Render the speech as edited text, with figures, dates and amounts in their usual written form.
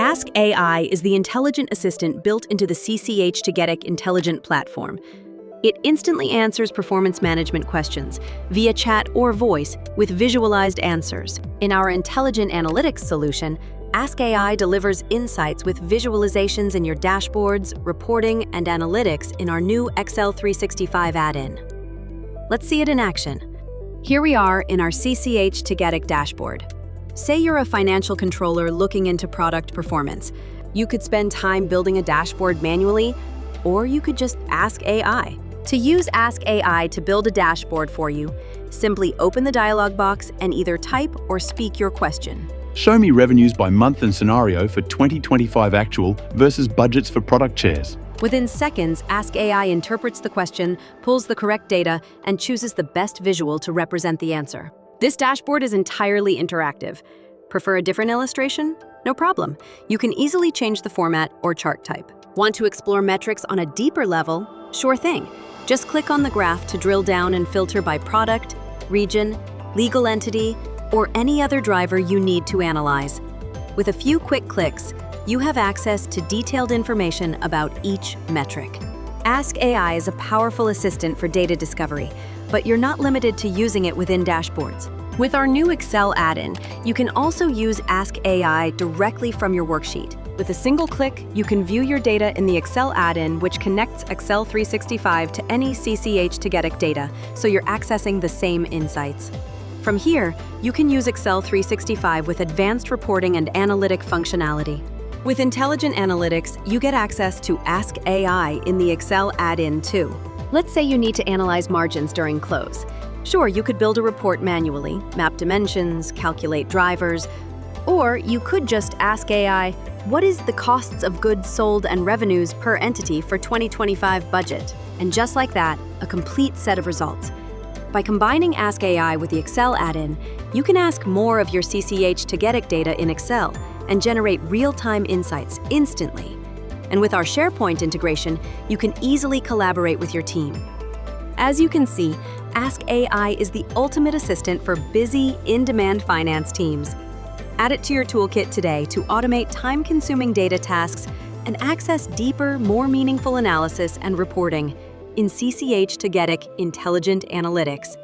Ask AI is the intelligent assistant built into the CCH Tagetik Intelligent Platform. It instantly answers performance management questions via chat or voice with visualized answers. In our intelligent analytics solution, Ask AI delivers insights with visualizations in your dashboards, reporting, and analytics in our new Excel 365 add-in. Let's see it in action. Here we are in our CCH Tagetik dashboard. Say you're a financial controller looking into product performance. You could spend time building a dashboard manually, or you could just ask AI. To use Ask AI to build a dashboard for you, simply open the dialog box and either type or speak your question. Show me revenues by month and scenario for 2025 actual versus budgets for product shares. Within seconds, Ask AI interprets the question, pulls the correct data, and chooses the best visual to represent the answer. This dashboard is entirely interactive. Prefer a different illustration? No problem. You can easily change the format or chart type. Want to explore metrics on a deeper level? Sure thing. Just click on the graph to drill down and filter by product, region, legal entity, or any other driver you need to analyze. With a few quick clicks, you have access to detailed information about each metric. Ask AI is a powerful assistant for data discovery, but you're not limited to using it within dashboards. With our new Excel add-in, you can also use Ask AI directly from your worksheet. With a single click, you can view your data in the Excel add-in, which connects Excel 365 to any CCH Tagetik data, so you're accessing the same insights. From here, you can use Excel 365 with advanced reporting and analytic functionality. With Intelligent Analytics, you get access to Ask AI in the Excel add-in too. Let's say you need to analyze margins during close. Sure, you could build a report manually, map dimensions, calculate drivers, or you could just ask AI, what is the costs of goods sold and revenues per entity for 2025 budget? And just like that, a complete set of results. By combining Ask AI with the Excel add-in, you can ask more of your CCH Tagetik data in Excel and generate real-time insights instantly. And with our SharePoint integration, you can easily collaborate with your team. As you can see, Ask AI is the ultimate assistant for busy, in-demand finance teams. Add it to your toolkit today to automate time-consuming data tasks and access deeper, more meaningful analysis and reporting in CCH Tagetik Intelligent Analytics.